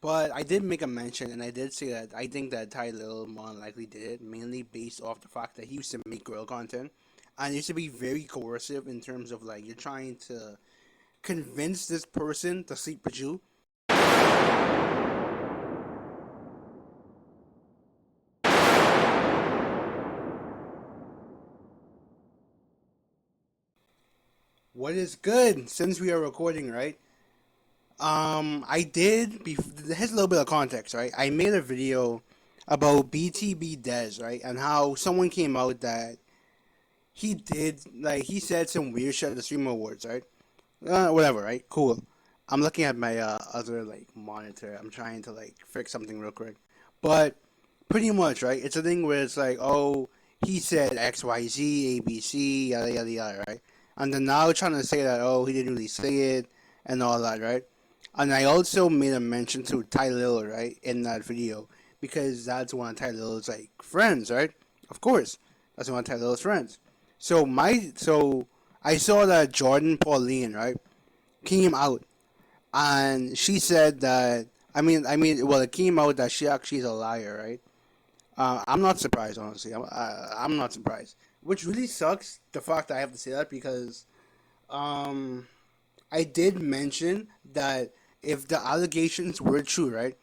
But I did make a mention, and I did say that I think that TYLIL more than likely did it, mainly based off the fact that he used to make girl content, and it used to be very coercive in terms of like you're trying to convince this person to sleep with you. What is good since we are recording, right? I did. Here's a little bit of context, right? I made a video about BTB Des, right, and how someone came out that he said some weird shit at the Streamer Awards, right? Whatever, right? Cool. I'm looking at my other like monitor. I'm trying to like fix something real quick, but pretty much, right? It's a thing where it's like, oh, he said X, Y, Z, A, B, C, yada yada yada, right? And then now trying to say that, oh, he didn't really say it and all that, right? And I also made a mention to TYLIL, right, in that video because that's one of TYLIL's like friends, right? Of course, that's one of TYLIL's friends. So I saw that Jordan Pauline, right, came out and she said that well, it came out that she actually is a liar, right? I'm not surprised, honestly. I'm not surprised. Which really sucks the fact that I have to say that because um, I did mention that if the allegations were true, right,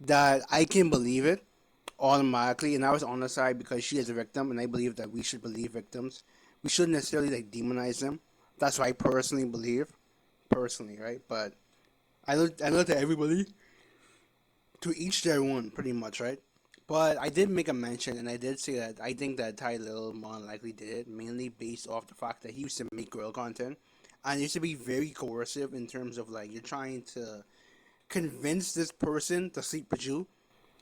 that I can believe it automatically, and I was on the side because she is a victim, and I believe that we should believe victims. We shouldn't necessarily like demonize them. That's what I personally believe, personally, right? But I looked at everybody to each their own, pretty much, right? But I did make a mention, and I did say that I think that TYLIL more than likely did it, mainly based off the fact that he used to make girl content, and it used to be very coercive in terms of like you're trying to convince this person to sleep with you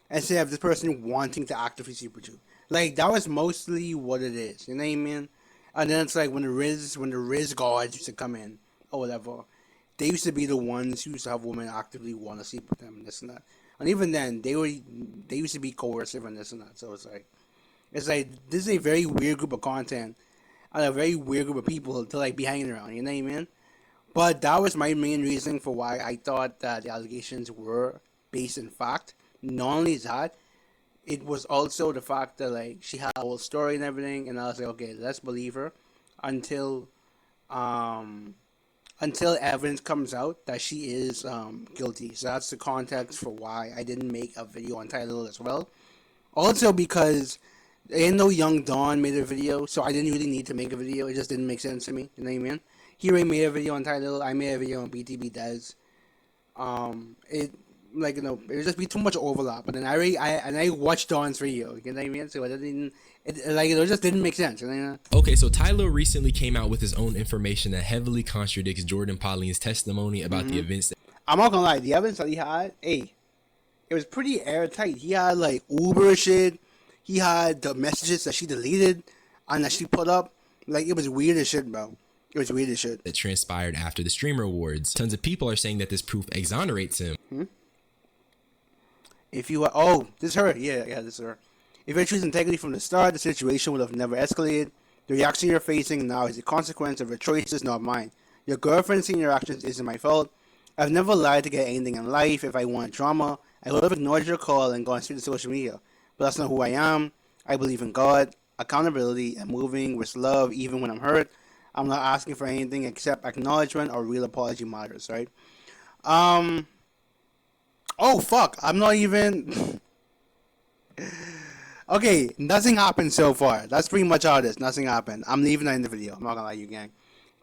instead of this person wanting to actively sleep with you. Like that was mostly what it is. You know what I mean? And then it's like when the Riz gods used to come in or whatever, they used to be the ones who used to have women actively want to sleep with them and this and that. And even then, they used to be coercive and this and that. So it's like this is a very weird group of content and a very weird group of people to like be hanging around. You know what I mean? But that was my main reason for why I thought that the allegations were based in fact. Not only that, it was also the fact that like she had a whole story and everything, and I was like, okay, let's believe her until um until evidence comes out that she is guilty. So that's the context for why I didn't make a video on TYLIL as well. Also because ain't no Young Dawn made a video, so I didn't really need to make a video. It just didn't make sense to me. You know what I mean? He already made a video on TYLIL. I made a video on BTB Des. It like it would just be too much overlap. But then I watched Dawn's video. You know what I mean? So it didn't. It just didn't make sense. You know? Okay, so TYLIL recently came out with his own information that heavily contradicts Jordan Pauline's testimony about the events. I'm not gonna lie. The evidence that he had, hey, it was pretty airtight. He had like Uber shit. He had the messages that she deleted and that she put up. Like it was weird as shit, bro. It was weird as shit. That transpired after the Streamer Awards. Tons of people are saying that this proof exonerates him. If you this is her. Yeah, this is her. If you choose integrity from the start, the situation would have never escalated. The reaction you're facing now is a consequence of your choices, not mine. Your girlfriend's seeing your actions isn't my fault. I've never lied to get anything in life. If I want drama, I would have ignored your call and gone straight to social media. But that's not who I am. I believe in God, accountability, and moving with love even when I'm hurt. I'm not asking for anything except acknowledgement or real apology matters, right? Um. Oh fuck! I'm not even. Okay, nothing happened so far. That's pretty much how it is. Nothing happened. I'm leaving that in the video. I'm not gonna lie, you gang.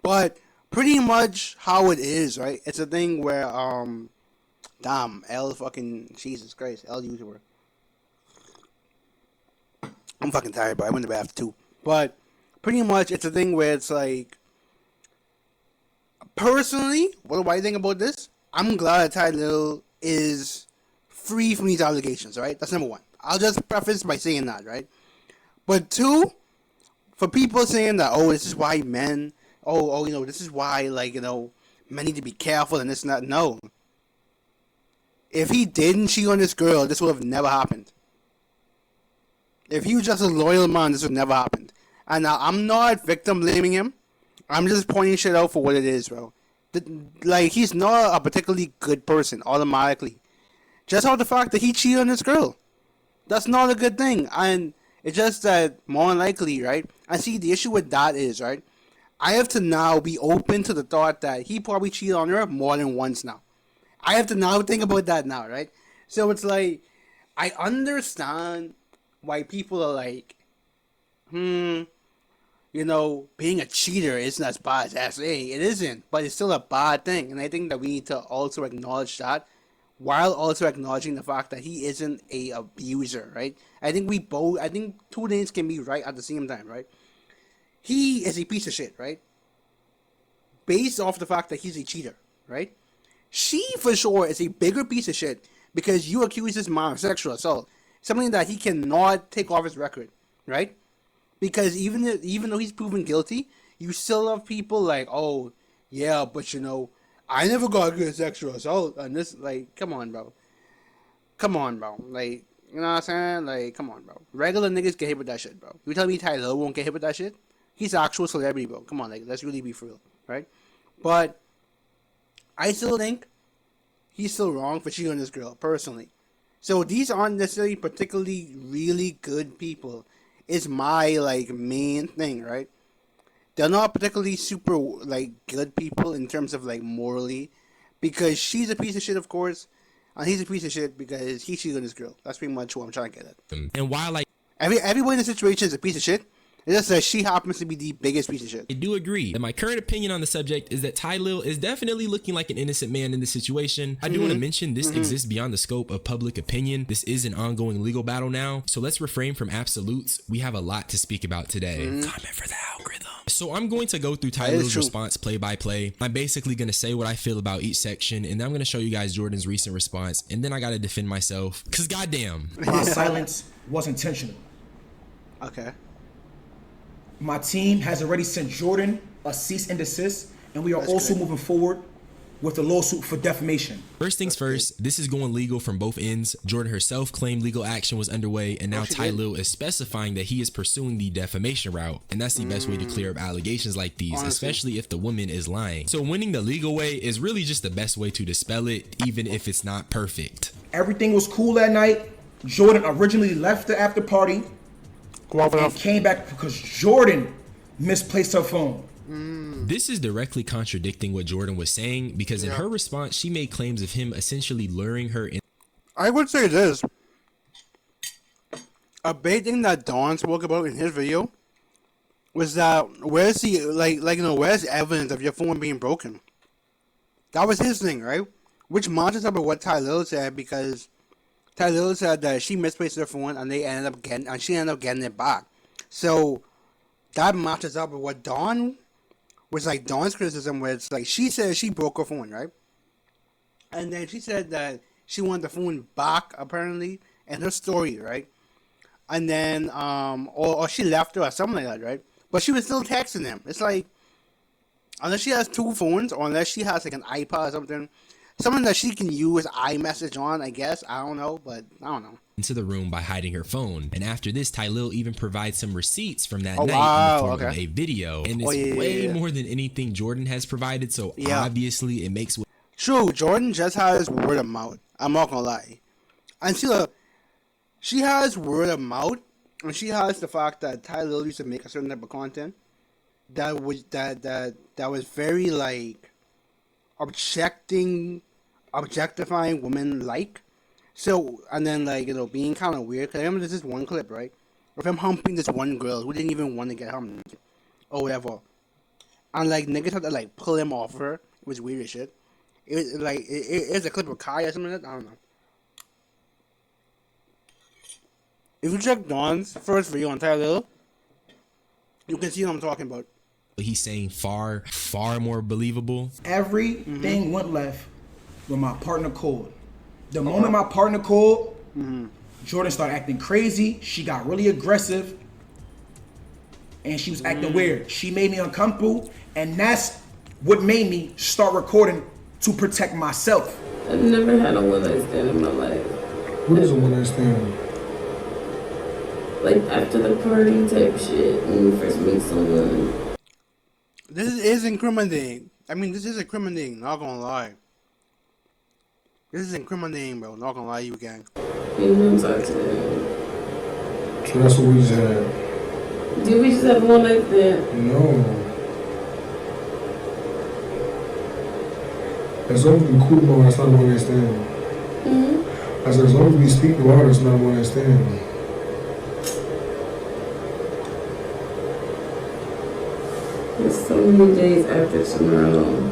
But pretty much how it is, right? It's a thing where damn, L fucking Jesus Christ, L YouTuber. I'm fucking tired, but I went to bed after 2. But pretty much it's a thing where it's like, personally, what do I think about this? I'm glad that TYLIL is free from these allegations, right? That's number one. I'll just preface by saying that, right? But two, for people saying that, oh, this is why men, this is why, like, men need to be careful and this and that. No. If he didn't cheat on this girl, this would have never happened. If he was just a loyal man, this would never happened. And I'm not victim blaming him. I'm just pointing shit out for what it is, bro. Like, he's not a particularly good person, automatically. just off the fact that he cheated on this girl. That's not a good thing. And it's just that more than likely, right? And see, the issue with that is, right? I have to now be open to the thought that he probably cheated on her more than once now. I have to now think about that now, right? So it's like, I understand why people are like, you know, being a cheater isn't as bad as SA. It isn't, but it's still a bad thing. And I think that we need to also acknowledge that while also acknowledging the fact that he isn't a abuser, right? I think two things can be right at the same time, right? He is a piece of shit, right? Based off the fact that he's a cheater, right? She, for sure, is a bigger piece of shit because you accuse this man of sexual assault. Something that he cannot take off his record, right? Because even though he's proven guilty, you still have people like, oh, yeah, but you know, I never got good sexual assault. And this, like, come on, bro. Come on, bro. Like, you know what I'm saying? Like, come on, bro. Regular niggas get hit with that shit, bro. You tell me TYLIL won't get hit with that shit? He's an actual celebrity, bro. Come on, like, let's really be for real, right? But I still think he's still wrong for cheating on this girl, personally. So these aren't necessarily particularly really good people. Is my, like, main thing, right? They're not particularly super, like, good people in terms of, like, morally. Because she's a piece of shit, of course. And he's a piece of shit because he cheated on this girl. That's pretty much what I'm trying to get at. And while Everyone in the situation is a piece of shit. It's just that she happens to be the biggest piece of shit. I do agree that my current opinion on the subject is that TYLIL is definitely looking like an innocent man in this situation. I do want to mention this exists beyond the scope of public opinion. This is an ongoing legal battle now, so let's refrain from absolutes. We have a lot to speak about today. Comment for the algorithm. So I'm going to go through TYLIL's response play by play. I'm basically going to say what I feel about each section, and then I'm going to show you guys Jordan's recent response, and then I got to defend myself, because goddamn. My silence was intentional. Okay. My team has already sent Jordan a cease and desist, and we are also moving forward with a lawsuit for defamation. First things first, this is going legal from both ends. Jordan herself claimed legal action was underway, and now TYLIL is specifying that he is pursuing the defamation route, and that's the best way to clear up allegations like these, especially if the woman is lying. So winning the legal way is really just the best way to dispel it, even if it's not perfect. Everything was cool that night. Jordan originally left the after party and came back because Jordan misplaced her phone. This is directly contradicting what Jordan was saying, because in her response, she made claims of him essentially luring her in. I would say this. A big thing that Don spoke about in his video was that where's the evidence of your phone being broken? That was his thing, right? Which matches up with what TYLIL said, because TYLIL said that she misplaced her phone and she ended up getting it back. So that matches up with what Dawn was like. Dawn's criticism was like, she said she broke her phone, right? And then she said that she wanted the phone back, apparently, in her story, right? And then or she left her or something like that, right? But she was still texting him. It's like, unless she has two phones, or unless she has like an iPod or something that she can use iMessage on, I guess. I don't know, but I don't know. Into the room by hiding her phone. And after this, TYLIL even provides some receipts from that night wow, in the form of a video. And it's way more than anything Jordan has provided, so obviously it makes... True, Jordan just has word of mouth. I'm not gonna lie. And she has word of mouth, and she has the fact that TYLIL used to make a certain type of content that was very like objectifying women, like. So, and then, like, you know, being kind of weird. Because I remember there's this one clip, right, of him humping this one girl who didn't even want to get humped or whatever. And, like, niggas had to, like, pull him off her. It was weird as shit. It was, like, it's a clip of Kai or something like that. I don't know. If you check Don's first video on TYLIL, you can see what I'm talking about. He's saying far more believable. Everything went left when my partner called. The moment my partner called, Jordan started acting crazy. She got really aggressive. And she was acting weird. She made me uncomfortable. And that's what made me start recording to protect myself. I've never had a one-night stand in my life. What is a one-night stand? Like after the party type shit when you first meet someone. This is incriminating. I mean, this is incriminating, not gonna lie. This is incriminating, bro. Not gonna lie to you, gang. You don't talk to them. So that's what we just had. Did we just have one like that? No. As long as we cool about it, that's not a one night stand. I said, as long as we speak about it, it's not a one night stand. It's so many days after tomorrow.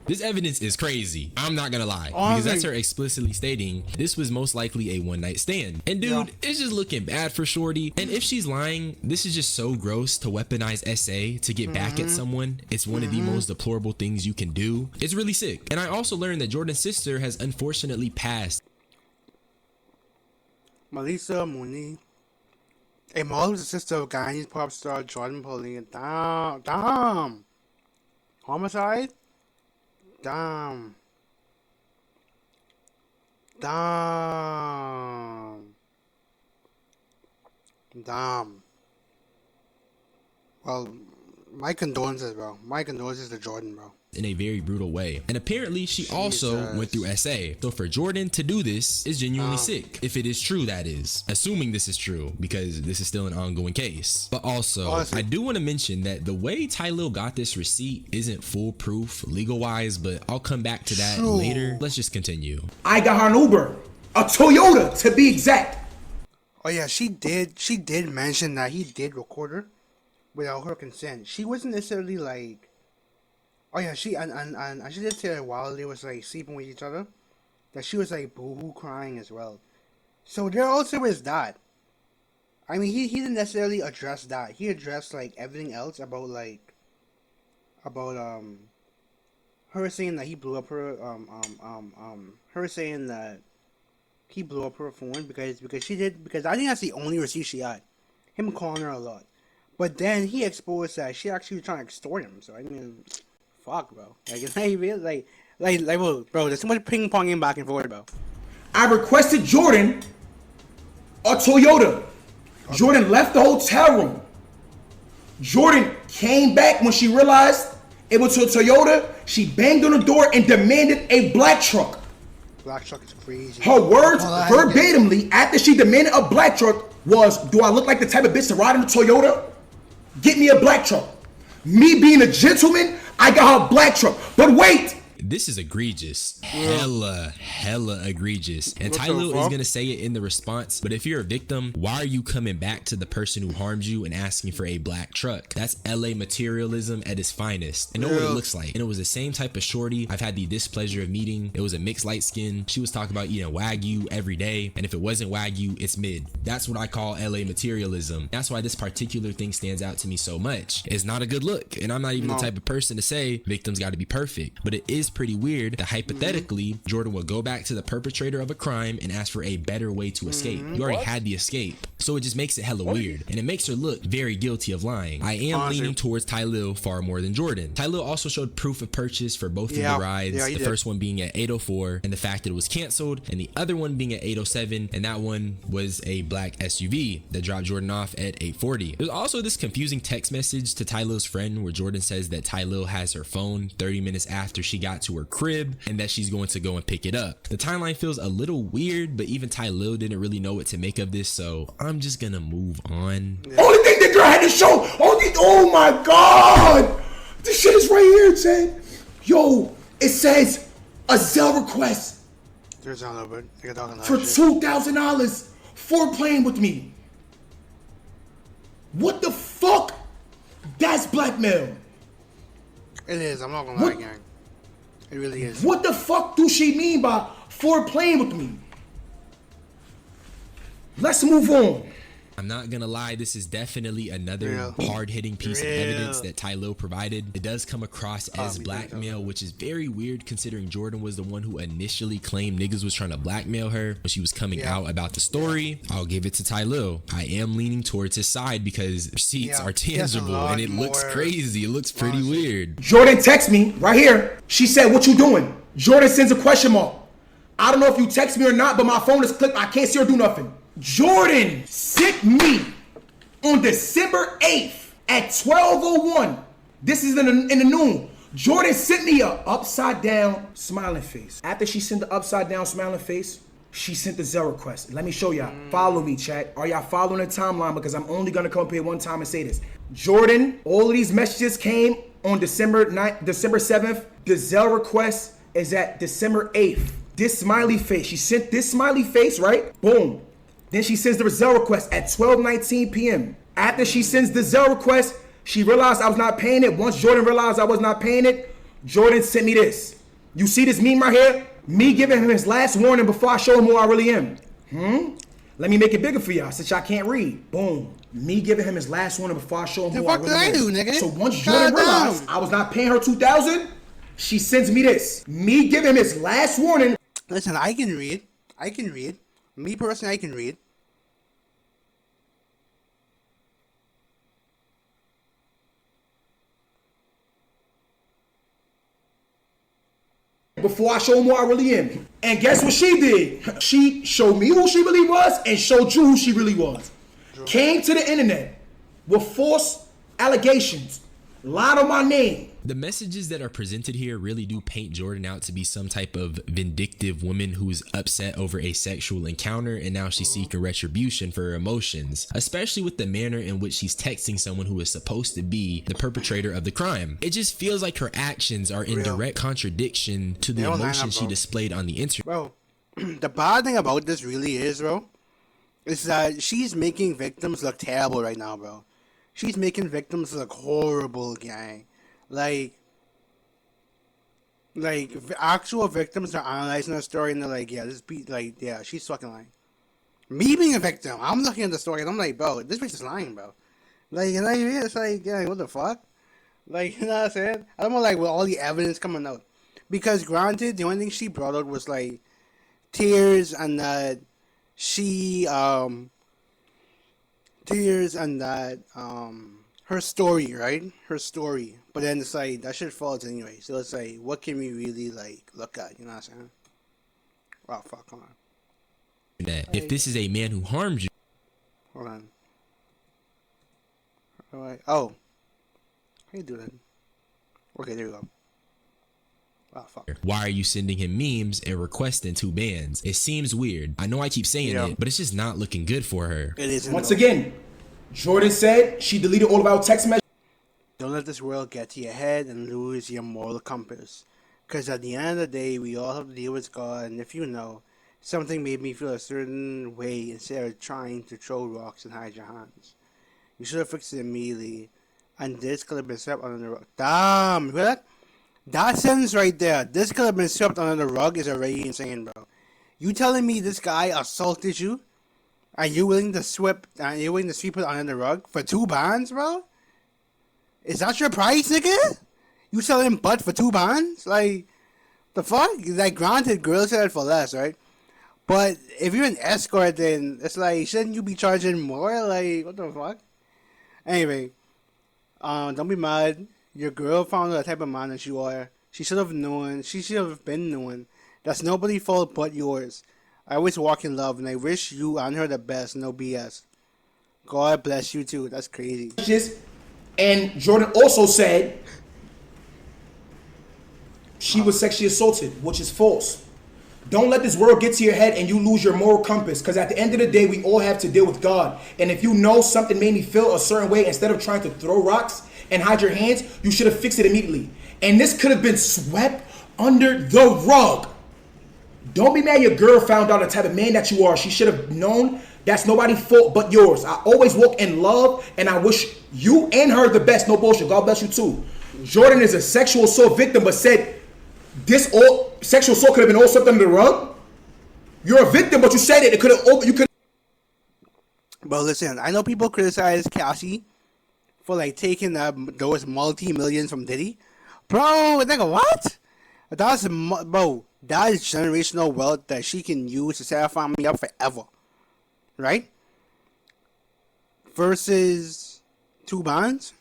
This evidence is crazy. I'm not gonna lie. Because that's her explicitly stating this was most likely a one night stand. And dude, it's just looking bad for Shorty. And if she's lying, this is just so gross to weaponize SA to get back at someone. It's one of the most deplorable things you can do. It's really sick. And I also learned that Jordan's sister has unfortunately passed. Melissa Mooney. Hey, Molly was the sister of Guyanese pop star Jordan Pauline. Damn. Homicide? Damn. Well, my condolences, bro. My condolences to Jordan, bro. In a very brutal way. And apparently she also went through SA. So for Jordan to do this is genuinely sick. If it is true, that is. Assuming this is true, because this is still an ongoing case. But also, I do want to mention that the way TYLIL got this receipt isn't foolproof legal-wise, but I'll come back to that later. Let's just continue. I got her an Uber. A Toyota, to be exact. Oh yeah, she did mention that he did record her without her consent. She wasn't necessarily like, oh yeah, she did say that while they was like sleeping with each other, that she was like boo-hoo crying as well. So there also is that. I mean, he didn't necessarily address that. He addressed like everything else about her saying that he blew up her her saying that he blew up her phone because she did, because I think that's the only receipt she had. Him calling her a lot. But then he exposed that she actually was trying to extort him. So I mean, fuck, bro. Like, it's not even like, bro, there's so much ping ponging back and forth, bro. I requested Jordan a Toyota. Jordan left the hotel room. Jordan came back when she realized it was a Toyota. She banged on the door and demanded a black truck. Black truck is crazy. Her words verbatimly after she demanded a black truck was, do I look like the type of bitch to ride in a Toyota? Get me a black truck. Me being a gentleman, I got her a black truck. But wait! This is egregious. Hella egregious. And TYLIL is gonna say it in the response, but if you're a victim, why are you coming back to the person who harmed you and asking for a black truck? That's LA materialism at its finest. I know what it looks like. And it was the same type of shorty I've had the displeasure of meeting. It was a mixed light skin. She was talking about eating Wagyu every day, and if it wasn't Wagyu, it's mid. That's what I call LA materialism. That's why this particular thing stands out to me so much. It's not a good look, and I'm not even the type of person to say victims gotta be perfect, but it is pretty weird that hypothetically Jordan would go back to the perpetrator of a crime and ask for a better way to escape. You already had the escape, so it just makes it hella weird, and it makes her look very guilty of lying. I am leaning towards TYLIL far more than Jordan. TYLIL also showed proof of purchase for both of the rides, the first one being at 804 and the fact that it was canceled, and the other one being at 807, and that one was a black SUV that dropped Jordan off at 840. There's also this confusing text message to TYLIL's friend where Jordan says that TYLIL has her phone 30 minutes after she got to her crib and that she's going to go and pick it up. The timeline feels a little weird, but even TYLIL didn't really know what to make of this, so I'm just gonna move on. Only thing that girl had to show, oh my god, this shit is right here. It said, yo, it says a Zelle request for $2,000 for playing with me. What the fuck? That's blackmail. It is. I'm not gonna lie, gang. It really is. What the fuck do she mean by for playing with me? Let's move on. I'm not gonna lie, this is definitely another hard-hitting piece of evidence that TYLIL provided. It does come across as blackmail, which is very weird considering Jordan was the one who initially claimed niggas was trying to blackmail her when she was coming out about the story. I'll give it to TYLIL. I am leaning towards his side because receipts are tangible and it looks crazy. It looks pretty weird. Jordan texts me right here. She said, what you doing? Jordan sends a question mark. I don't know if you text me or not, but my phone is clipped. I can't see or do nothing. Jordan sent me on December 8th at 12:01. This is in the noon. Jordan sent me a upside down smiling face. After she sent the upside down smiling face, she sent the Zell request. Let me show y'all. Follow me, chat. Are y'all following the timeline? Because I'm only gonna come up here one time and say this. Jordan, all of these messages came on December 7th. The Zell request is at December 8th. This smiley face, she sent this smiley face, right? Boom. Then she sends the Zell request at 12:19 p.m. After she sends the Zell request, she realized I was not paying it. Once Jordan realized I was not paying it, Jordan sent me this. You see this meme right here? Me giving him his last warning before I show him who I really am. Let me make it bigger for y'all since y'all can't read. Boom. Me giving him his last warning before I show him who I really am. What did I do, nigga? So once Jordan realized I was not paying her $2,000, she sends me this. Me giving him his last warning. Listen, I can read. Me personally, I can read. Before I show him who I really am. And guess what she did? She showed me who she really was and showed you who she really was. Came to the internet with false allegations, lied on my name. The messages that are presented here really do paint Jordan out to be some type of vindictive woman who's upset over a sexual encounter and now she's seeking retribution for her emotions, especially with the manner in which she's texting someone who is supposed to be the perpetrator of the crime. It just feels like her actions are in direct contradiction to the emotion she displayed on the internet. Bro, the bad thing about this really is, bro, is that she's making victims look terrible right now, bro. She's making victims look horrible, gang. Like actual victims are analyzing the story and they're like, yeah, she's fucking lying. Me being a victim, I'm looking at the story and I'm like, bro, this bitch is lying, bro. Like, you know what I mean? It's like, yeah, what the fuck? Like, you know what I'm saying? I don't know, like, with all the evidence coming out. Because granted, the only thing she brought out was like tears and that her story, right? Her story. But then it's like, that shit falls anyway. So it's like, what can we really, like, look at? You know what I'm saying? Oh, fuck, hold on. If this is a man who harmed you. Hold on. Alright. Oh. How you do that? Okay, there we go. Oh, fuck. Why are you sending him memes and requesting 2 bands? It seems weird. I know I keep saying it, but it's just not looking good for her. It isn't. Once again, Jordan said she deleted all of our text messages. Don't let this world get to your head and lose your moral compass. Because at the end of the day, we all have to deal with God. And if you know, something made me feel a certain way instead of trying to throw rocks and hide your hands. You should have fixed it immediately. And this could have been swept under the rug. Damn, you hear that? That sentence right there, this could have been swept under the rug, is already insane, bro. You telling me this guy assaulted you? And you're willing to sweep it under the rug for 2 bands, bro? Is that your price, nigga? You selling butt for 2 bands? Like, the fuck? Like, granted, girls sell it for less, right? But if you're an escort, then it's like, shouldn't you be charging more? Like, what the fuck? Anyway, don't be mad. Your girl found out the type of man that you are. She should have known. She should have been knowing. That's nobody's fault but yours. I always walk in love, and I wish you and her the best. No BS. God bless you too. That's crazy. And Jordan also said she was sexually assaulted, which is false. Don't let this world get to your head and you lose your moral compass. Because at the end of the day, we all have to deal with God. And if you know something made me feel a certain way, instead of trying to throw rocks and hide your hands, you should have fixed it immediately. And this could have been swept under the rug. Don't be mad your girl found out the type of man that you are. She should have known. That's nobody's fault but yours. I always walk in love, and I wish you and her the best. No bullshit. God bless you too. Jordan is a sexual assault victim, but said this all sexual assault could have been all swept under the rug. You're a victim, but you said it. It could have. You could. But listen, I know people criticize Cassie for like taking those multi-millions from Diddy. Bro, nigga, what? Bro, that is generational wealth that she can use to set her family up forever. Right? Versus 2 bands.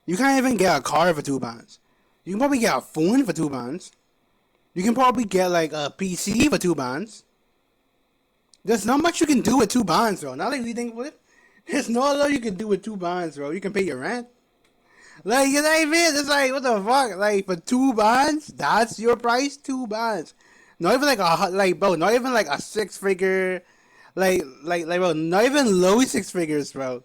You can't even get a car for 2 bands. You can probably get a phone for 2 bands. You can probably get like a PC for 2 bands. There's not much you can do with 2 bands, bro. Now that you think about it, there's not a lot you can do with 2 bands, bro. You can pay your rent. Like, you know what I mean? It's like, what the fuck? Like, for 2 bands, that's your price? 2 bands. Not even like bro, not even like a 6-figure, bro, not even low 6 figures, bro.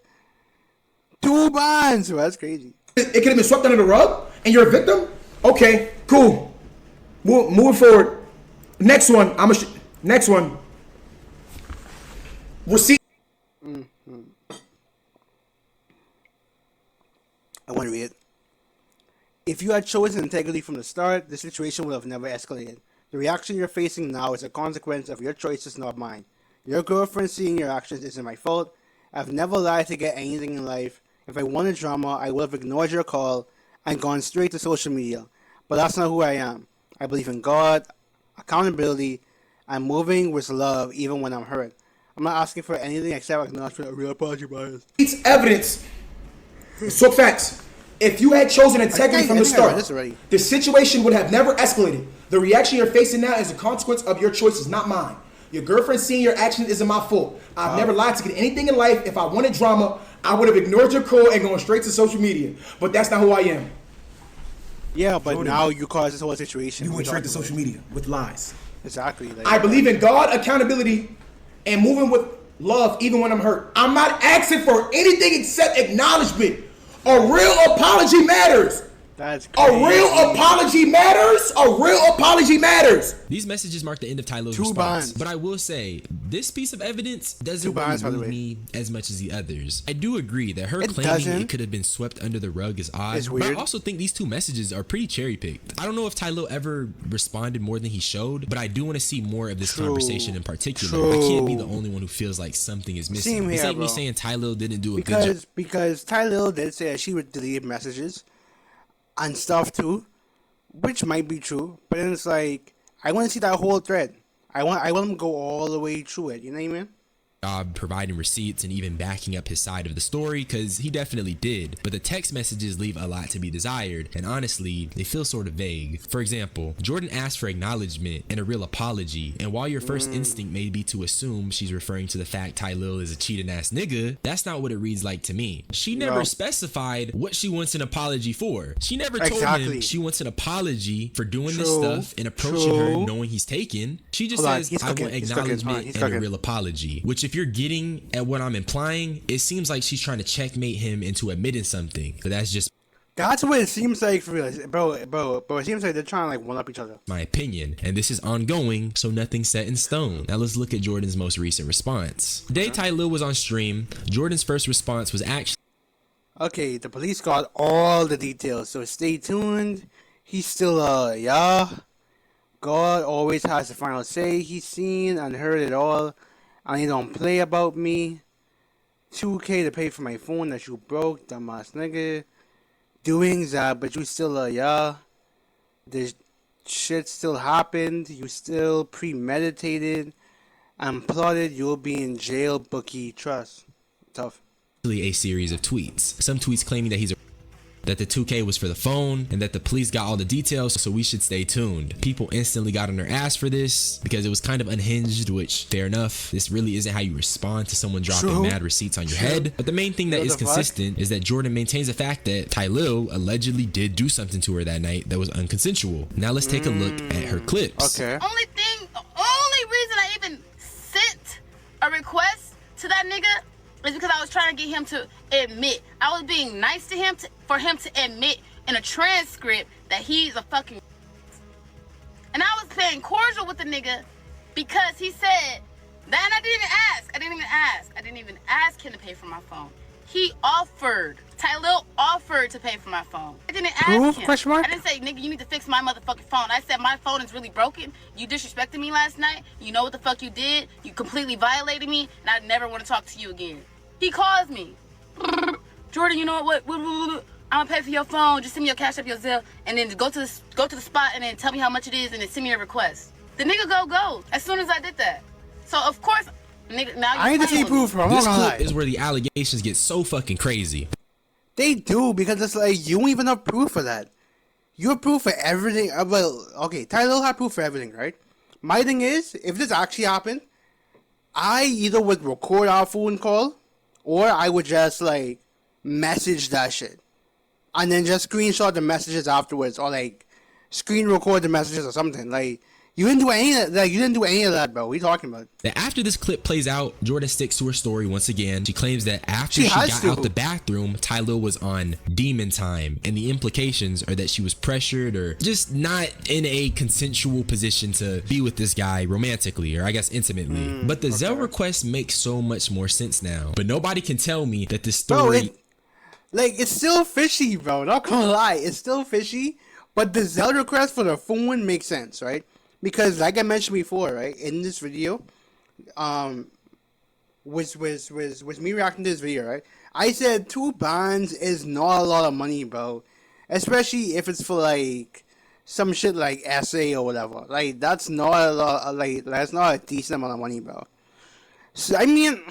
2 bands, bro, that's crazy. It could have been swept under the rug, and you're a victim. Okay, cool. Moving forward. Next one. Next one. Receipt. I want to read it. If you had chosen integrity from the start, the situation would have never escalated. The reaction you're facing now is a consequence of your choices, not mine. Your girlfriend seeing your actions isn't my fault. I've never lied to get anything in life. If I wanted drama, I would have ignored your call and gone straight to social media. But that's not who I am. I believe in God, accountability, and moving with love even when I'm hurt. I'm not asking for anything except acknowledgement of real apology bias. It's evidence. So facts. If you had chosen integrity from the start, the situation would have never escalated. The reaction you're facing now is a consequence of your choices, not mine. Your girlfriend seeing your actions isn't my fault. I've never lied to get anything in life. If I wanted drama, I would have ignored your call and gone straight to social media. But that's not who I am. Yeah, but Jordan, now you caused this whole situation. You went straight to social media with lies. Exactly. Like, I believe in God, accountability, and moving with love even when I'm hurt. I'm not asking for anything except acknowledgement. A real apology matters. That's crazy. A real apology matters. A real apology matters. These messages mark the end of TYLIL's response. Bands. But I will say, this piece of evidence doesn't really move me as much as the others. I do agree that her claiming it could have been swept under the rug is odd. But I also think these 2 messages are pretty cherry-picked. I don't know if TYLIL ever responded more than he showed, but I do want to see more of this conversation in particular. I can't be the only one who feels like something is missing. This ain't me saying TYLIL didn't do a good job. Because TYLIL did say that she would delete messages and stuff too, which might be true, but then it's like, I want to see that whole thread. I want him to go all the way through it, you know what I mean? Providing receipts and even backing up his side of the story, because he definitely did, but the text messages leave a lot to be desired, and honestly they feel sort of vague. For example, Jordan asked for acknowledgement and a real apology, and while your first instinct may be to assume she's referring to the fact TYLIL is a cheating ass nigga, that's not what it reads like to me. She never specified what she wants an apology for. She never told him she wants an apology for doing this stuff and approaching her knowing he's taken. She just says, I want acknowledgement and a real apology, which if you're getting at what I'm implying, it seems like she's trying to checkmate him into admitting something, but that's what it seems like for real, bro. It seems like they're trying to like one up each other. My opinion, and this is ongoing, so nothing's set in stone. Now let's look at Jordan's most recent response. The day TYLIL was on stream, Jordan's first response was actually, okay, the police got all the details, so stay tuned. He's still yeah. God always has the final say. He's seen and heard it all. And he don't play about me. $2K to pay for my phone that you broke, dumbass nigga. Doing that, but you still yeah. This shit still happened. You still premeditated and plotted. You'll be in jail, bookie. Trust. Tough. A series of tweets. Some tweets claiming that that the 2K was for the phone and that the police got all the details, so we should stay tuned. People instantly got on their ass for this because it was kind of unhinged, which fair enough. This really isn't how you respond to someone dropping mad receipts on your head. But the main thing that is consistent is that Jordan maintains the fact that TYLIL allegedly did do something to her that night that was unconsensual. Now let's take a look at her clips. The only reason I even sent a request to that nigga is because I was trying to get him to admit. I was being nice to him for him to admit in a transcript that he's a fucking. And I was playing cordial with the nigga because he said that, and I didn't even ask him to pay for my phone. He offered. TYLIL offered to pay for my phone. I didn't ask him. I didn't say, nigga, you need to fix my motherfucking phone. I said, my phone is really broken. You disrespected me last night. You know what the fuck you did. You completely violated me, and I never want to talk to you again. He calls me. Jordan, you know what? I'm gonna pay for your phone. Just send me your cash up, your Zelle, and then go to the spot and then tell me how much it is, and then send me a request. The nigga go. As soon as I did that, so of course, nigga, now I need to see proof from. This clip is where the allegations get so fucking crazy. They do, because it's like you don't even have proof for that. You have proof for everything. Well, okay, TYLIL had proof for everything, right? My thing is, if this actually happened, I either would record our phone call, or I would just like message that shit. and then just screenshot the messages afterwards, or like screen record the messages or something. Like you didn't do any of that. Like you didn't do any of that, bro. What are you talking about? That after this clip plays out, Jordin sticks to her story once again. She claims that after she has got to. out the bathroom, TYLIL was on demon time, and the implications are that she was pressured or just not in a consensual position to be with this guy romantically, or I guess intimately. But the Zell request makes so much more sense now. But nobody can tell me that this story... Like, it's still fishy, bro. Not gonna lie. It's still fishy. But the Zell request for the phone makes sense, right? Because, like I mentioned before, right? In this video, was me reacting to this video, right? I said £2 is not a lot of money, bro. Especially if it's for, like, some shit like essay or whatever. Like, that's not a lot, like, that's not a decent amount of money, bro. So, I mean,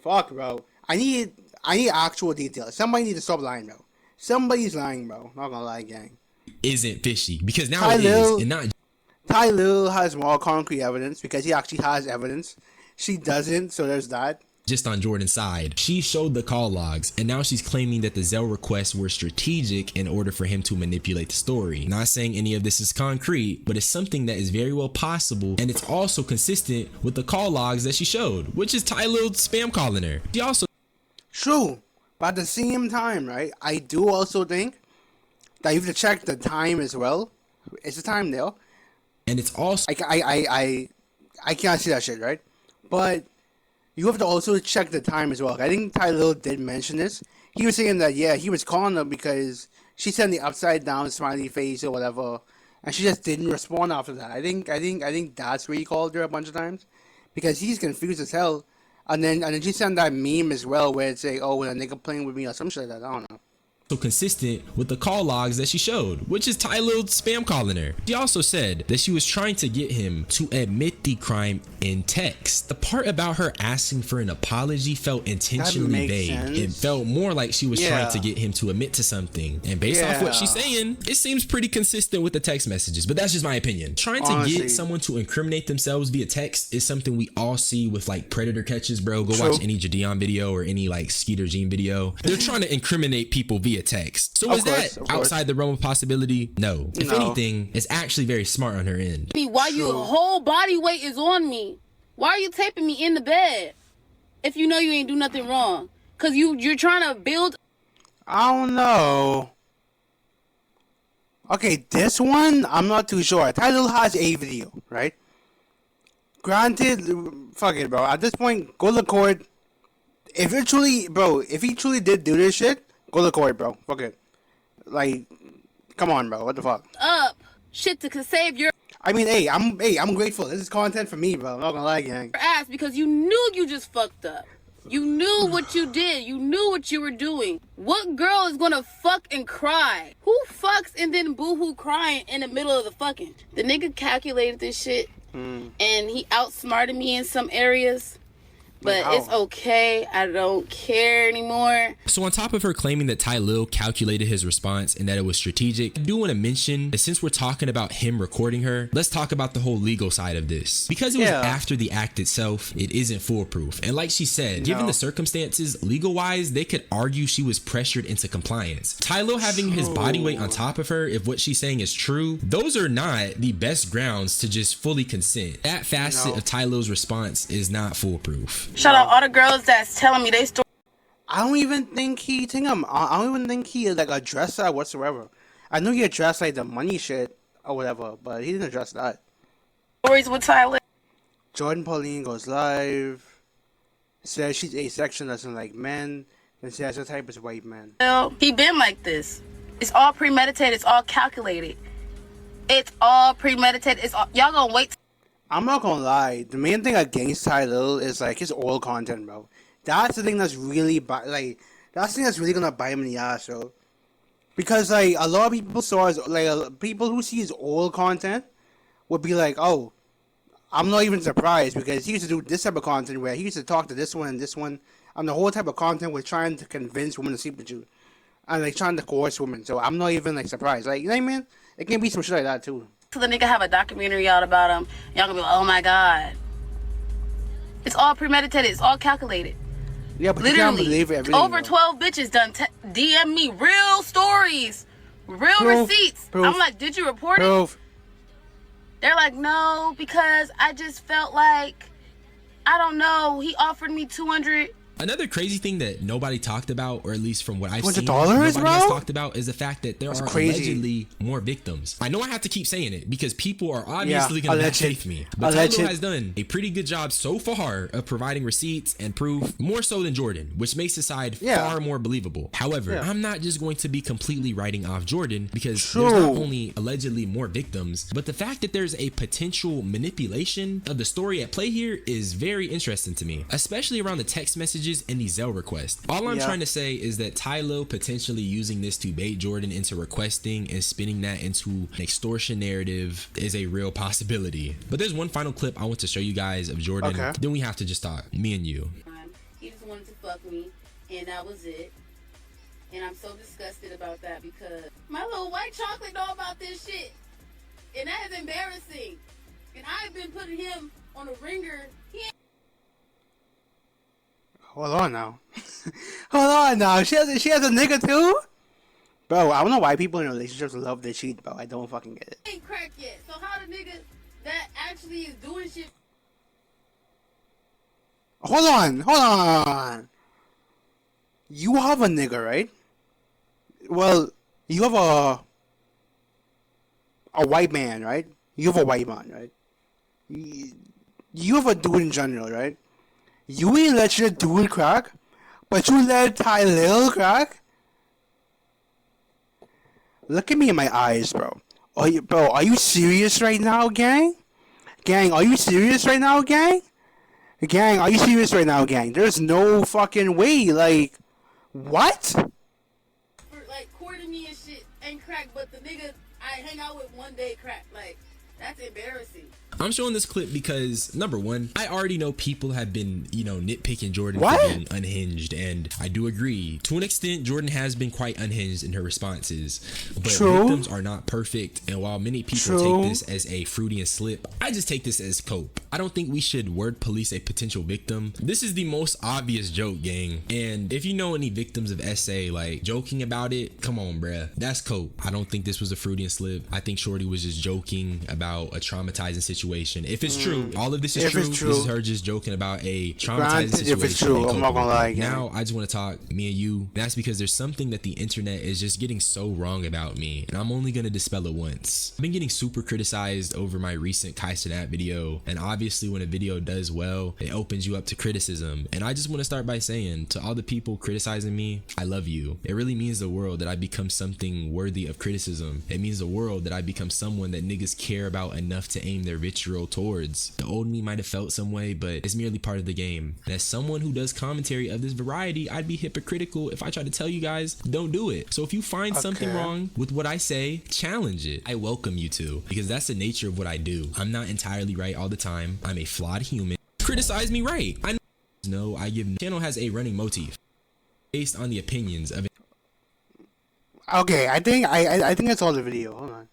fuck, bro. I need actual details. Somebody needs to stop lying, bro. Somebody's lying, bro. Not gonna lie, gang. Isn't fishy, because now it is, and not... TYLIL has more concrete evidence because he actually has evidence. She doesn't, so there's that. Just on Jordin's side, she showed the call logs, and now she's claiming that the Zell requests were strategic in order for him to manipulate the story. Not saying any of this is concrete, but it's something that is very well possible, and it's also consistent with the call logs that she showed, which is TYLIL spam calling her. She also... True, but at the same time, right, I do also think that you have to check the time as well. It's the time there. And it's also... I can't see that shit, right? But you have to also check the time as well. I think TYLIL did mention this. He was saying that, yeah, he was calling her because she sent the upside down smiley face or whatever, and she just didn't respond after that. I think that's where he called her a bunch of times because he's confused as hell. And then she sent that meme as well where it's like, oh, when a nigga playing with me or some shit like that. I don't know. So consistent with the call logs that she showed, which is TYLIL spam calling her. She also said that she was trying to get him to admit the crime in text. The part about her asking for an apology felt intentionally vague. Sense. It felt more like she was trying to get him to admit to something. And based off what she's saying, it seems pretty consistent with the text messages, but that's just my opinion. Trying to get someone to incriminate themselves via text is something we all see with like predator catches, bro. Go watch any Jadion video or any like Skeeter Jean video. They're trying to incriminate people via text. So is that outside the realm of possibility? No. If anything, it's actually very smart on her end. Why your whole body weight is on me? Why are you taping me in the bed? If you know you ain't do nothing wrong. Cause you're trying to build. I don't know. Okay, this one, I'm not too sure. TYLIL has a video, right? Granted, fuck it, bro. At this point, go to court. If he truly did do this shit, go to court, bro. Fuck it. Like, come on, bro. What the fuck? Up shit to save your I mean, I'm grateful. This is content for me, bro. I'm not gonna lie, gang. ass because you knew you just fucked up. You knew what you did. You knew what you were doing. What girl is gonna fuck and cry? Who fucks and then boo-hoo crying in the middle of the fucking? The nigga calculated this shit and he outsmarted me in some areas. But it's okay. I don't care anymore. So on top of her claiming that TYLIL calculated his response and that it was strategic, I do want to mention that since we're talking about him recording her, let's talk about the whole legal side of this. Because it was after the act itself, it isn't foolproof. And like she said, given the circumstances, legal-wise, they could argue she was pressured into compliance. TYLIL having his body weight on top of her, if what she's saying is true, those are not the best grounds to just fully consent. That facet of TYLIL's response is not foolproof. Shout out all the girls that's telling me they story. I don't even think he like addressed that whatsoever. I know he addressed like the money shit or whatever, but he didn't address that. Stories with TYLIL. Jordan Pauline goes live, says she's asexual, doesn't like men, and says her type is white men. He been like this. It's all premeditated. It's all calculated. It's all premeditated. It's all, y'all gonna wait. I'm not gonna lie, the main thing against TYLIL is like his old content, bro. That's the thing that's really that's the thing that's really gonna bite him in the ass, bro. Because like a lot of people saw his people who see his old content would be like, oh, I'm not even surprised because he used to do this type of content where he used to talk to this one and this one, and the whole type of content was trying to convince women to sleep with you, and like trying to coerce women. So I'm not even like surprised. Like, you know what I mean? It can be some shit like that too. So the nigga have a documentary out about him. Y'all gonna be like, oh my god. It's all premeditated. It's all calculated. Yeah, but you can't Literally, believe everything. over though. 12 bitches done DM me real stories, real Proof, receipts. proof, I'm like, did you report it? Proof. They're like, no, because I just felt like, I don't know, he offered me 200. Another crazy thing that nobody talked about, or at least from what I've seen, $200, nobody has bro? talked about, is the fact that there are crazy. allegedly more victims. I know I have to keep saying it because people are obviously Yeah, going to alleged. faith me. But Alleged. TYLIL has done a pretty good job so far of providing receipts and proof, more so than Jordan, which makes his side Yeah. far more believable. However, Yeah. I'm not just going to be completely writing off Jordan because True. there's not only allegedly more victims, but the fact that there's a potential manipulation of the story at play here is very interesting to me, especially around the text messages and the Zelle request. All I'm Yeah. trying to say is that TYLIL potentially using this to bait Jordan into requesting and spinning that into an extortion narrative is a real possibility. But there's one final clip I want to show you guys of Jordan. Okay. Then we have to just talk, me and you. He just wanted to fuck me, and that was it. And I'm so disgusted about that because my little white chocolate know about this shit. And that is embarrassing. And I've been putting him on a ringer. He ain't Hold on now. Hold on now. She has a nigga too? Bro, I don't know why people in relationships love to cheat, bro. I don't fucking get it. ain't cracked yet. So how the nigga that actually is doing shit Hold on. You have a nigga, right? Well, you have a white man, right? You have a white man, right? You have a dude in general, right? You ain't let your dude crack, but you let TYLIL crack? Look at me in my eyes, bro. Are you serious right now, gang? Gang, are you serious right now, gang? Gang, are you serious right now, gang? There's no fucking way, like, what? for like courting me and shit ain't crack, but the nigga I hang out with one day crack. Like, that's embarrassing. I'm showing this clip because, number one, I already know people have been, nitpicking Jordan What? for being unhinged, and I do agree. To an extent, Jordan has been quite unhinged in her responses, but True. victims are not perfect, and while many people True. take this as a Freudian slip, I just take this as cope. I don't think we should word police a potential victim. This is the most obvious joke, gang, and if you know any victims of SA, like, joking about it, come on, bruh. That's cope. I don't think this was a Freudian slip. I think Shorty was just joking about a traumatizing situation. If it's true, all of this is If true. it's true. This is her just joking about a traumatizing Granted, situation. if it's true, and I'm not coping gonna with it. lie, gang. Now, I just want to talk, me and you. That's because there's something that the internet is just getting so wrong about me, and I'm only gonna dispel it once. I've been getting super criticized over my recent Kai Cenat video, and obviously when a video does well, it opens you up to criticism. And I just want to start by saying to all the people criticizing me, I love you. It really means the world that I become something worthy of criticism. It means the world that I become someone that niggas care about enough to aim their vitriol towards. The old me might have felt some way, but it's merely part of the game. And as someone who does commentary of this variety, I'd be hypocritical if I try to tell you guys, don't do it. So if you find something Okay. wrong with what I say, challenge it. I welcome you to, because that's the nature of what I do. I'm not entirely right all the time. I'm a flawed human. Criticize me right. I know I give. Channel has a running motif based on the opinions of. Okay, I think that's all the video. Hold on.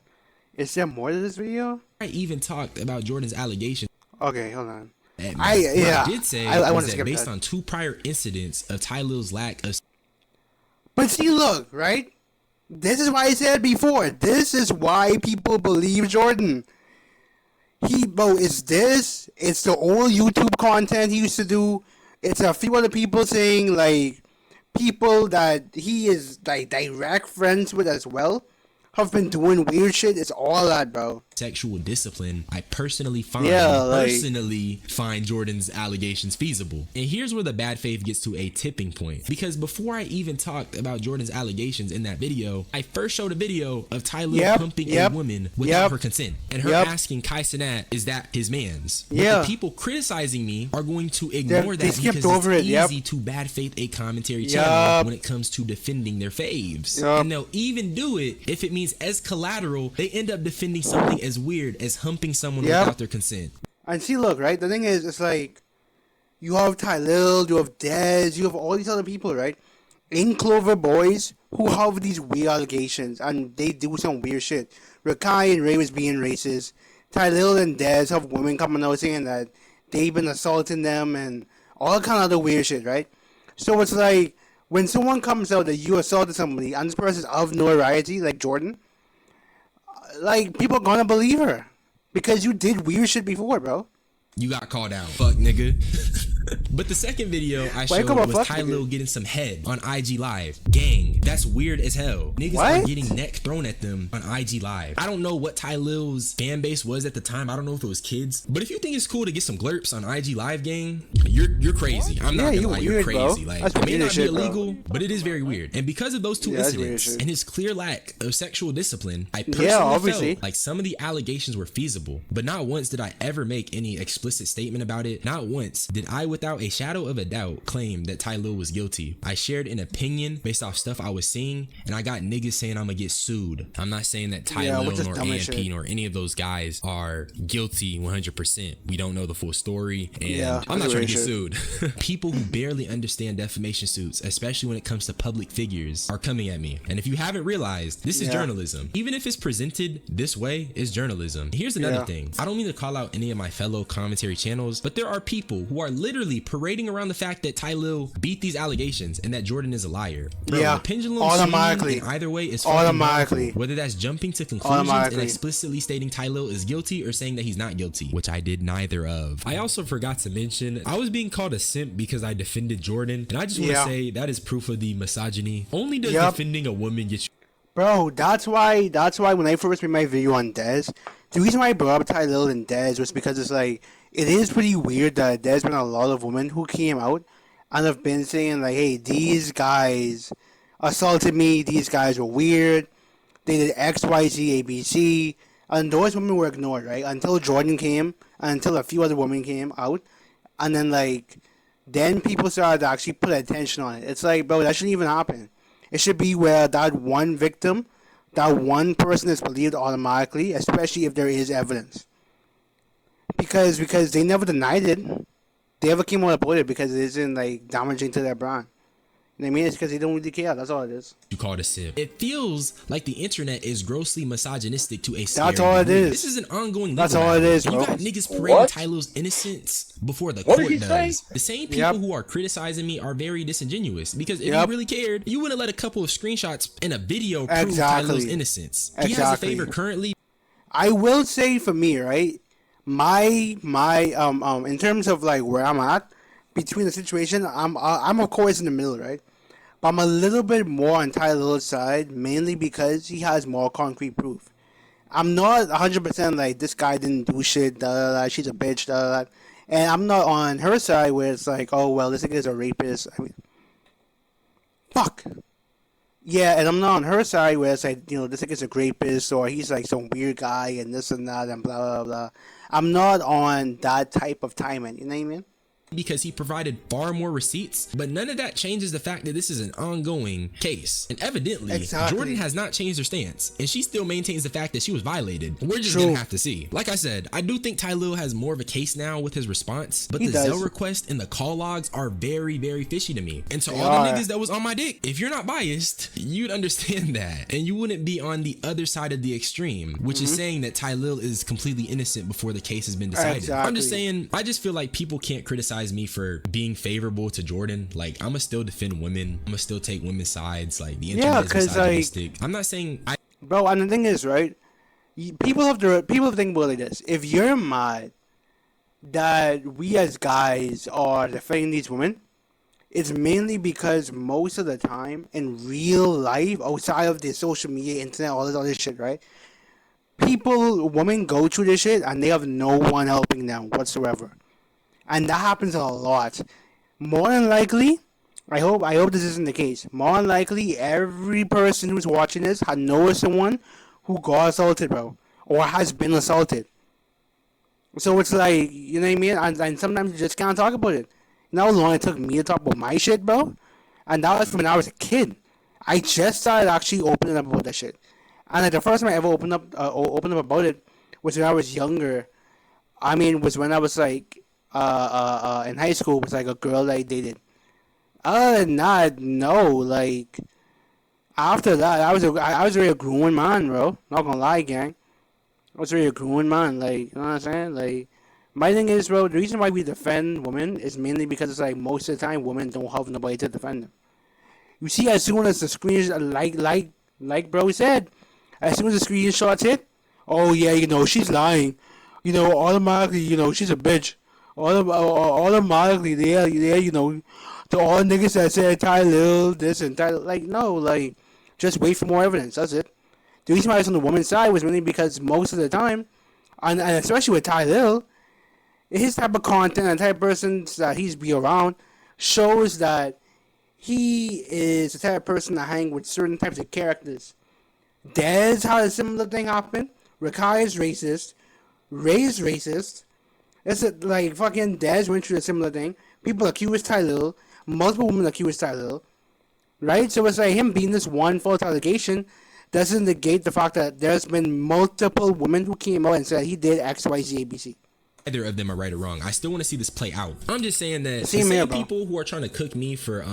Is there more to this video? I even talked about Jordan's allegations. Okay, hold on. At me. I What I did say I was want to that skip based that. on 2 prior incidents of TYLIL's lack of But see, look, right? This is why I said before. This is why people believe Jordan. It's this. It's the old YouTube content he used to do. It's a few other people saying, like, people that he is, like, direct friends with as well have been doing weird shit. It's all that, bro. sexual discipline. I personally find Jordan's allegations feasible. And here's where the bad faith gets to a tipping point, because before I even talked about Jordan's allegations in that video, I first showed a video of TYLIL pumping a woman without her consent, and her asking Kai Cenat, is that his man's? But the people criticizing me are going to ignore that because it's easy to bad faith a commentary channel when it comes to defending their faves. And they'll even do it if it means as collateral they end up defending something as weird as humping someone without their consent. And see, look, right? The thing is, it's like, you have TYLIL, you have Dez, you have all these other people, right? In Clover Boys, who have these weird allegations, and they do some weird shit. Rakai and Ray was being racist. TYLIL and Dez have women coming out saying that they've been assaulting them, and all kind of other weird shit, right? So it's like when someone comes out that you assaulted somebody and this person's of notoriety, like Jordan, like people are gonna believe her because you did weird shit before, bro. You got called out. Fuck, nigga. But the second video I showed come on, was fuck, TYLIL nigga. getting some head on IG Live. Gang, that's weird as hell. Niggas are What? getting neck thrown at them on IG Live. I don't know what TYLIL's fan base was at the time. I don't know if it was kids. But if you think it's cool to get some glurps on IG Live, gang, you're crazy. I'm not Yeah, gonna lie, you're weird, bro. crazy. Like, That's it may weird not as be shit, bro. illegal, but it is very weird. And because of those two Yeah, that's weird incidents shit. and his clear lack of sexual discipline, I personally obviously. felt like some of the allegations were feasible. But not once did I ever make any explicit statement about it. Not once did I, without a shadow of a doubt, claim that TYLIL was guilty. I shared an opinion based off stuff I was seeing, and I got niggas saying I'm gonna get sued. I'm not saying that Yeah, which TYLIL is nor dumb as AMP shit. nor any of those guys are guilty 100%. We don't know the full story, and Yeah, I'm not that's trying to get weird sued. People who barely understand defamation suits, especially when it comes to public figures, are coming at me. And if you haven't realized, this is Yeah. journalism. Even if it's presented this way, it's journalism. Here's another Yeah. thing. I don't mean to call out any of my fellow commentary channels, but there are people who are literally parading around the fact that TYLIL beat these allegations and that Jordan is a liar. Bro, Yeah. the pendulum Automatically. swinging in either way is fucking Automatically. powerful. Whether that's jumping to conclusions and Automatically. explicitly stating TYLIL is guilty or saying that he's not guilty, which I did neither of. I also forgot to mention, I was being called a simp because I defended Jordan, and I just want to Yeah. say that is proof of the misogyny. Only does Yep. defending a woman get you. Bro, that's why when I first made my video on Dez, the reason why I brought up TYLIL and Dez was because it's like, it is pretty weird that there's been a lot of women who came out and have been saying like, hey, these guys assaulted me, these guys were weird, they did X, Y, Z, A, B, C, and those women were ignored, right? Until Jordan came, and until a few other women came out, and then like, then people started to actually put attention on it. It's like, bro, that shouldn't even happen. It should be where that one victim, that one person is believed automatically, especially if there is evidence. Because they never denied it. They never came out about it because it isn't like damaging to their brand. You know what I mean? It's because they don't really care. That's all it is. You called a simp. It feels like the internet is grossly misogynistic to a scary That's all it degree. is. This is an ongoing legal That's all battle. it is, And you bro. got niggas parading TYLIL's innocence before the court does. The same people Yep. who are criticizing me are very disingenuous because if Yep. you really cared, you wouldn't let a couple of screenshots in a video prove Exactly. TYLIL's innocence. He has a Exactly. favor currently. I will say for me, right? My in terms of like where I'm at between the situation, I'm of course in the middle, right? But I'm a little bit more on TYLIL's side, mainly because he has more concrete proof. I'm not 100% like this guy didn't do shit, da da da, she's a bitch, da da da. And I'm not on her side where it's like, oh well, this nigga is a rapist. I mean, fuck. Yeah, and I'm not on her side where it's like, you know, this nigga's a rapist or he's like some weird guy and this and that and blah blah blah. I'm not on that type of timing. You know what I mean? because he provided far more receipts, but none of that changes the fact that this is an ongoing case. And evidently, Exactly. Jordan has not changed her stance, and she still maintains the fact that she was violated. We're just True. gonna have to see. Like I said, I do think TYLIL has more of a case now with his response, but He the does. Zelle request and the call logs are very, very fishy to me. And to They all are. the niggas that was on my dick, if you're not biased, you'd understand that, and you wouldn't be on the other side of the extreme, which is saying that TYLIL is completely innocent before the case has been decided. I'm just Exactly. saying, I just feel like people can't criticize me for being favorable to Jordan. Like, I'ma still defend women. I'ma still take women's sides. Like, the Yeah, internet is 'cause, like- misogynistic. I'm not saying Bro, and the thing is, right? People have to think about it like this. If you're mad that we as guys are defending these women, it's mainly because most of the time in real life, outside of the social media, internet, all this other shit, right? Women go through this shit and they have no one helping them whatsoever. And that happens a lot. More than likely, I hope this isn't the case. More than likely, every person who's watching this knows someone who got assaulted, bro, or has been assaulted. So it's like, you know what I mean? And sometimes you just can't talk about it. You know how long it took me to talk about my shit, bro? And that was when I was a kid. I just started actually opening up about that shit. And like the first time I ever opened up about it was when I was younger. I mean, was when I was like in high school. Was like a girl that I dated. Other than that, no. Like after that, I was already a grown man, bro. Not gonna lie, gang. I was already a grown man. Like, you know what I'm saying? Like, My thing is, bro, the reason why we defend women is mainly because it's like most of the time women don't have nobody to defend them. You see, as soon as the screen, like bro said, as soon as the screenshots hit, oh yeah, you know, she's lying. You know, automatically, you know, she's a bitch. Automatically, you know, to all niggas that said TYLIL, this and that, like, no, like, just wait for more evidence, that's it. The reason why I was on the woman's side was mainly because most of the time, and especially with TYLIL, his type of content and type of persons that he's be around shows that he is the type of person that hang with certain types of characters. Dez had a similar thing happen. Rakai is racist. Ray is racist. It's like fucking Dez went through a similar thing. People accuse TYLIL. Multiple women accuse TYLIL. Right? So it's like him being this one false allegation doesn't negate the fact that there's been multiple women who came out and said he did X, Y, Z, A, B, C. Either of them are right or wrong. I still want to see this play out. I'm just saying that the Same same here, bro. people who are trying to cook me for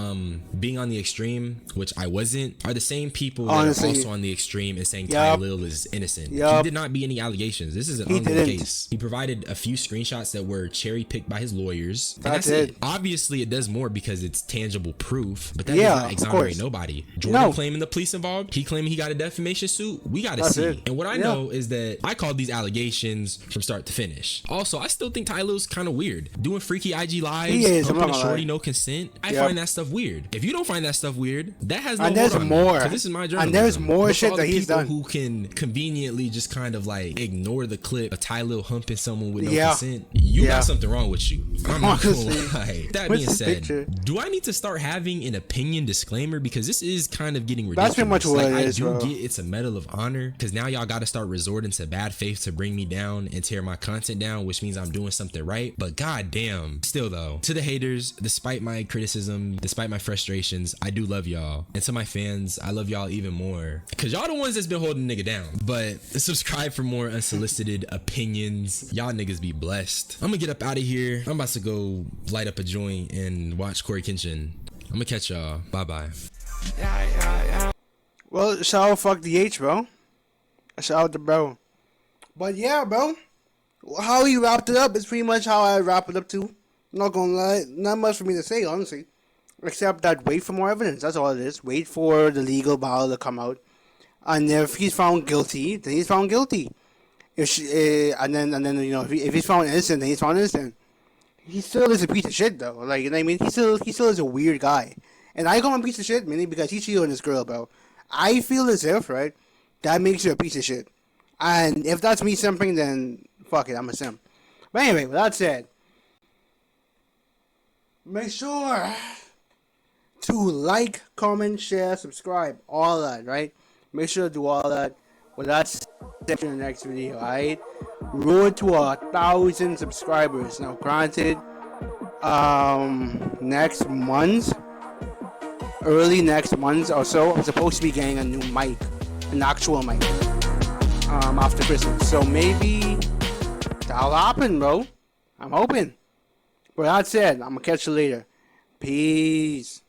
being on the extreme, which I wasn't, are the same people Honestly, that are also on the extreme and saying Yup. TYLIL is innocent. Yup. He did not be any allegations. This is an He ongoing didn't. case. He provided a few screenshots that were cherry picked by his lawyers. And That's that's it. Obviously, it does more because it's tangible proof, but that Yeah, does not of exonerate course. nobody. Jordan No. claiming the police involved. He claiming he got a defamation suit. We got to That's see. it. And what I Yeah. know is that I called these allegations from start to finish. Also, I still think TYLIL's kind of weird. Doing freaky IG lives, He is, I'm humping not a gonna shorty, lie. no consent. I Yep. find that stuff weird. If you don't find that stuff weird, that has no And there's hold on me, more. 'cause this is my And journalism. there's more But for shit all that the he's people done. who can conveniently just kind of like ignore the clip of TYLIL humping someone with no Yeah. consent, you Yeah. got something wrong with you. I'm not gonna Honestly. lie. That What's being the said, picture? do I need to start having an opinion disclaimer? Because this is kind of getting ridiculous. That's pretty much what like, it is, I do bro. get it's a medal of honor because now y'all got to start resorting to bad faith to bring me down and tear my content down, which means I'm doing something right. But goddamn, still though, to the haters, despite my criticism, despite my frustrations, I do love y'all. And to my fans, I love y'all even more because y'all the ones that's been holding nigga down. But subscribe for more unsolicited opinions. Y'all niggas be blessed. I'm gonna get up out of here. I'm about to go light up a joint and watch Corey Kenshin. I'm gonna catch y'all. Bye bye. Well, shout out fuck DH, bro. Shout out to bro. But yeah, bro. How he wrapped it up is pretty much how I wrap it up too. Not gonna lie, not much for me to say, honestly. Except that wait for more evidence. That's all it is. Wait for the legal battle to come out. And if he's found guilty, then he's found guilty. If she, and then you know, if he's found innocent, then he's found innocent. He still is a piece of shit though. Like, you know what I mean? He still is a weird guy. And I call him a piece of shit mainly because he cheated on this girl, bro. I feel as if, right, that makes you a piece of shit. And if that's me simping, then fuck it, I'm a simp. But anyway, with that said, make sure to like, comment, share, subscribe, all that, right? Make sure to do all that. With that said, see you in the next video, alright? Road to 1,000 subscribers. Now, granted, next month, early next month or so, I'm supposed to be getting a new mic, an actual mic, after Christmas. So maybe that'll happen, bro. I'm hoping. But that said, I'm gonna catch you later. Peace.